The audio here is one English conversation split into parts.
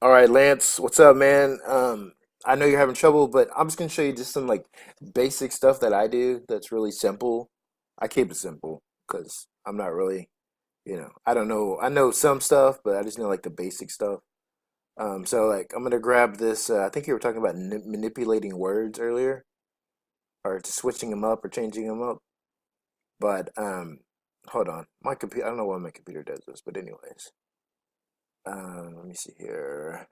All right, Lance, what's up, man? I know you're having trouble, but I'm just gonna show you just some like basic stuff that I do that's really simple. I keep it simple because I'm not really, I don't know. I know some stuff, but I just know like the basic stuff. So like I'm gonna grab this. I think you were talking about manipulating words earlier, or just switching them up or changing them up. But hold on, my computer. I don't know why my computer does this, but anyways, let me see here.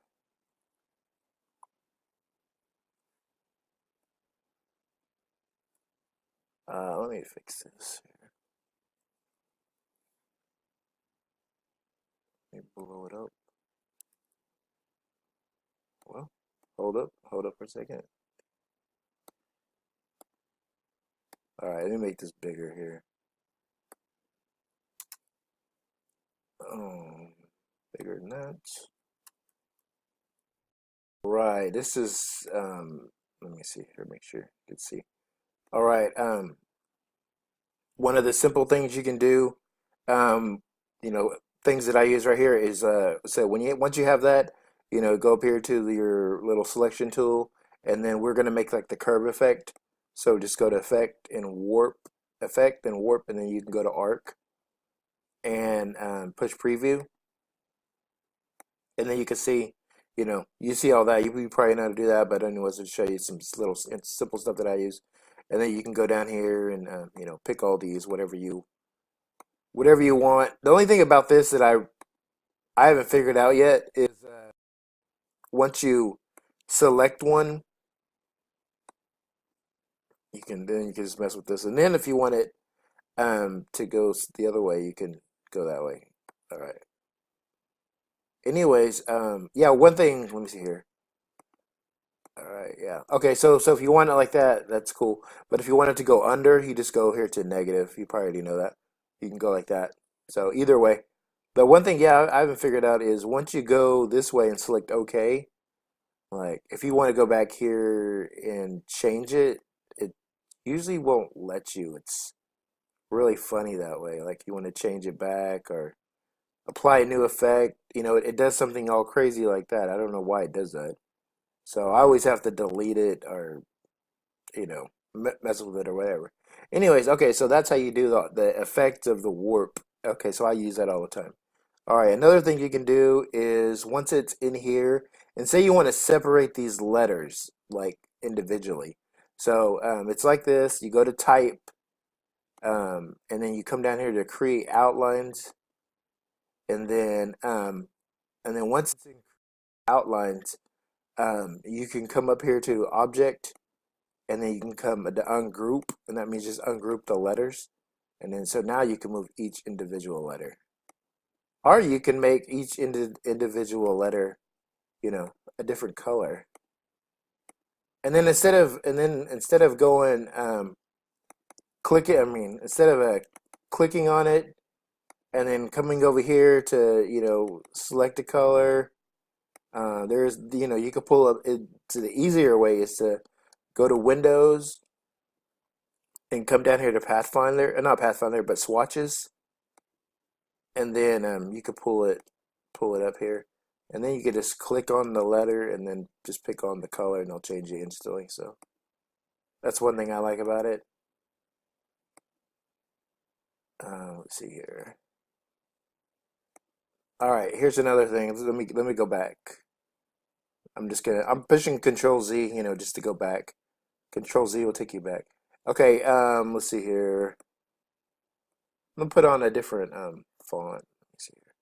Let me fix this. Let me blow it up. Well, hold up for a second. All right, let me make this bigger here. Um, Bigger than that. Right, this is let me see here, make sure you can see. All right, one of the simple things you can do, um, you know, things that I use right here is so once you have that, go up here to your little selection tool, and then we're gonna make like the curve effect. So just go to effect and warp, and then you can go to arc and push preview, and then you can see, you see all that. You probably know how to do that, but anyways, I'll show you some little simple stuff that I use, and then you can go down here and pick all these, whatever you want. The only thing about this that I haven't figured out yet is once you select one, you can just mess with this, and then if you want it to go the other way, you can go that way. All right. Anyways, yeah, one thing. Let me see here. All right, yeah. Okay, so if you want it like that, that's cool. But if you want it to go under, you just go here to negative. You probably already know that. You can go like that. So either way. The one thing, yeah, I haven't figured out is once you go this way and select OK, like if you want to go back here and change it, it usually won't let you. It's really funny that way. Like you want to change it back or apply a new effect, it does something all crazy like that. I don't know why it does that. So I always have to delete it or mess with it or whatever. Anyways, okay, so that's how you do the effect of the warp. Okay, so I use that all the time. All right, another thing you can do is once it's in here, and say you want to separate these letters like individually. So it's like this. You go to type, and then you come down here to create outlines, and then once it's in outlines, you can come up here to object, and then you can come to ungroup, and that means just ungroup the letters. And then so now you can move each individual letter. Or you can make each individual letter, a different color. And then instead of going click it, I mean, instead of clicking on it and then coming over here to, select a color, there's, you could pull up it to the easier way is to go to Windows and come down here to Pathfinder, not Pathfinder, but swatches, and then you could pull it up here, and then you could just click on the letter and then just pick on the color, and it'll change it instantly. So that's one thing I like about it. Let's see here. All right, here's another thing. Let me go back. I'm pushing Control Z, just to go back. Control Z will take you back. Okay, let's see here. I'm gonna put on a different font. Let me see here.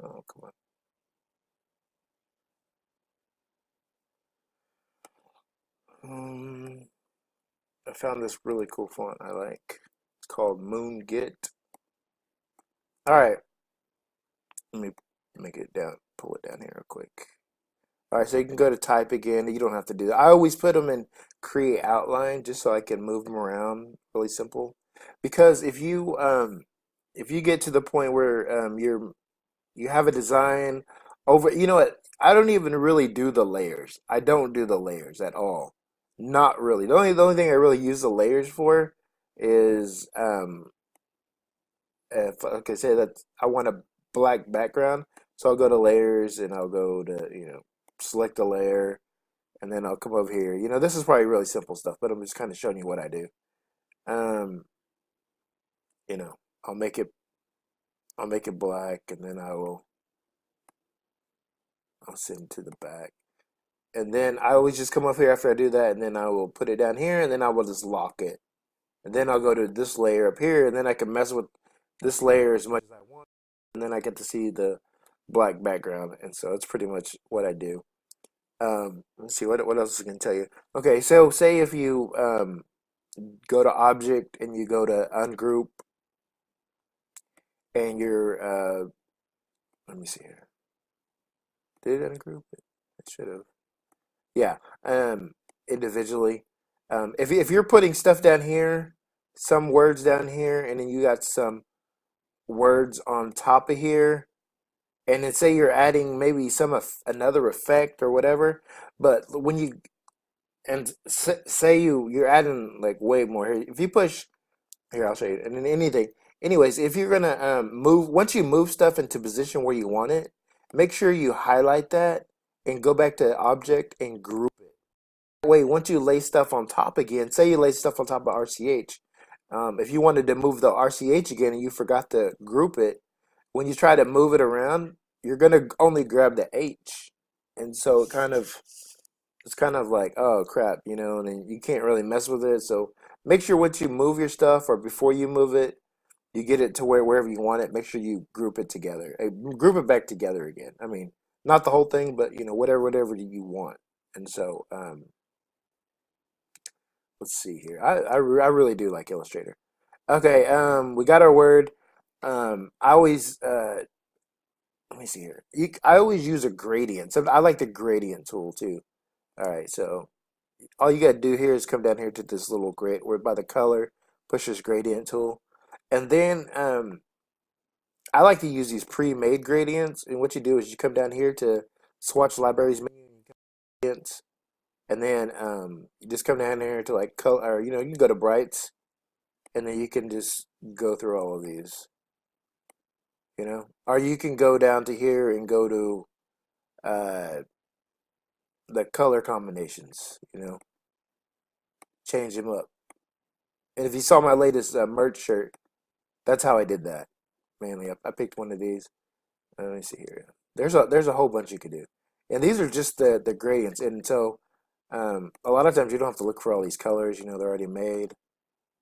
Oh, come on. I found this really cool font I like. It's called Moon Git. All right, let me make it down, pull it down here real quick. All right, so you can go to type again. You don't have to do that. I always put them in create outline just so I can move them around. Really simple. Because if you get to the point where you have a design over, you know what? I don't even really do the layers. I don't do the layers at all. Not really. The only thing I really use the layers for is if like I say that I want a black background, So I'll go to layers and I'll go to, select a layer and then I'll come over here. This is probably really simple stuff, but I'm just kind of showing you what I do. Um, you know, I'll make it I'll make it black and then I'll send it to the back. And then I always just come up here after I do that and then I will put it down here and then I will just lock it. And then I'll go to this layer up here and then I can mess with this layer as much as I want. And then I get to see the black background. And so that's pretty much what I do. Let's see what else I can tell you. Okay, so say if you go to object and you go to ungroup and you're let me see here. Did it ungroup it? It should have. Yeah. Individually. If you're putting stuff down here, some words down here, and then you got some words on top of here, and then say you're adding maybe another effect or whatever, but when you and say you're adding like way more here. If you push here, I'll show you. And then anything. Anyways, if you're gonna move once you move stuff into position where you want it, make sure you highlight that and go back to object and group it. That way, once you lay stuff on top again, say you lay stuff on top of RCH, if you wanted to move the RCH again and you forgot to group it, when you try to move it around, you're gonna only grab the H, and so it's kind of like, oh crap, and then you can't really mess with it. So make sure once you move your stuff or before you move it, you get it to wherever you want it. Make sure you group it together, group it back together again. I mean, not the whole thing, but whatever you want. And so let's see here. I really do like Illustrator. Okay, we got our word. I always let me see here. I always use a gradient. So I like the gradient tool too. All right, so all you got to do here is come down here to this little grid where by the color, push this gradient tool. And then I like to use these pre-made gradients. And what you do is you come down here to swatch libraries menu gradients. And then you just come down here to like color, or, you can go to brights. And then you can just go through all of these, Or you can go down to here and go to the color combinations, change them up. And if you saw my latest merch shirt, that's how I did that. Mainly, I picked one of these. Let me see here. There's a whole bunch you could do, and these are just the gradients. And so, a lot of times you don't have to look for all these colors. They're already made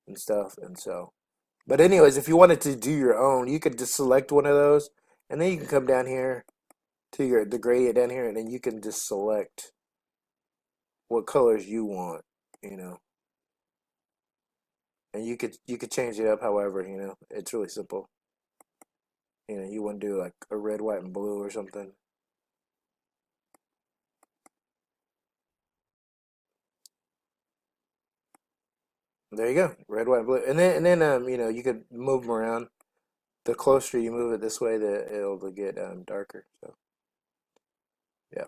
and stuff. And so, but anyways, if you wanted to do your own, you could just select one of those, and then you can come down here to the gradient down here, and then you can just select what colors you want. You know. And you could change it up however, it's really simple. You want to do like a red, white, and blue or something. There you go, red, white, and blue. And then you could move them around. The closer you move it this way, it'll get darker. So yeah,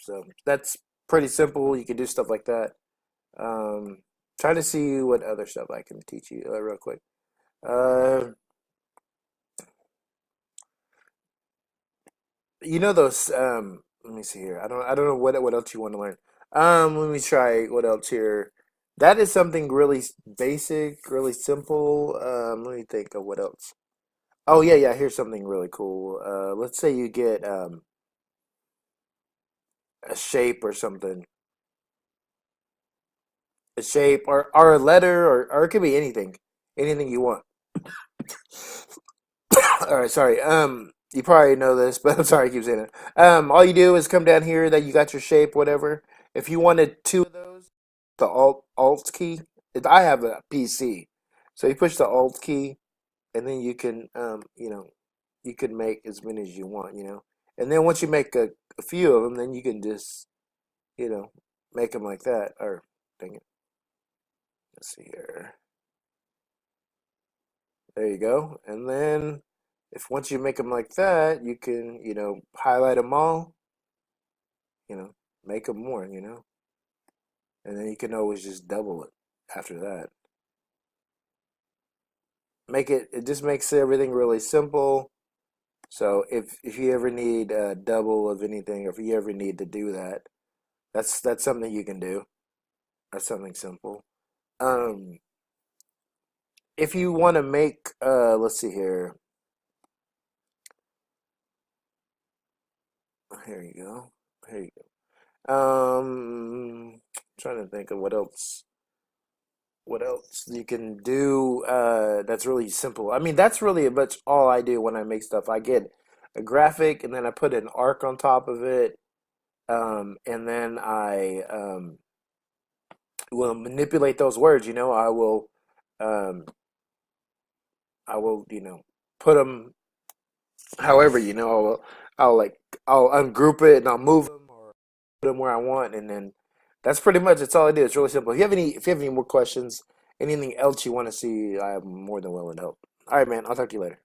so that's pretty simple. You can do stuff like that. Um, Try to see what other stuff I can teach you real quick. Uh, those. Let me see here. I don't know what else you want to learn. Let me try what else here. That is something really basic, really simple. Let me think of what else. Oh yeah, yeah. Here's something really cool. Let's say you get a shape or something, a shape or a letter or it could be anything you want. All right, sorry. You probably know this, but I'm sorry I keep saying it. All you do is come down here that you got your shape, whatever. If you wanted two of those, the alt key. I have a PC, so you push the alt key, and then you can you can make as many as you want, And then once you make a few of them, then you can just you know make them like that. Or dang it, let's see here. There you go. And then if once you make them like that, you can, highlight them all, you know, make them more, and then you can always just double it after that. It just makes everything really simple. So if you ever need a double of anything, or if you ever need to do that, that's something you can do. That's something simple. Um, if you want to make, let's see here. Here you go. Here you go. Trying to think of what else. What else you can do? That's really simple. I mean, that's really much all I do when I make stuff. I get a graphic and then I put an arc on top of it. And then I will manipulate those words. Um, I will, put them however, I'll like, I'll ungroup it and I'll move them or put them where I want, and then that's pretty much it's all I do. It's really simple. If you have any more questions, anything else you want to see, I'm more than willing to help. All right, man. I'll talk to you later.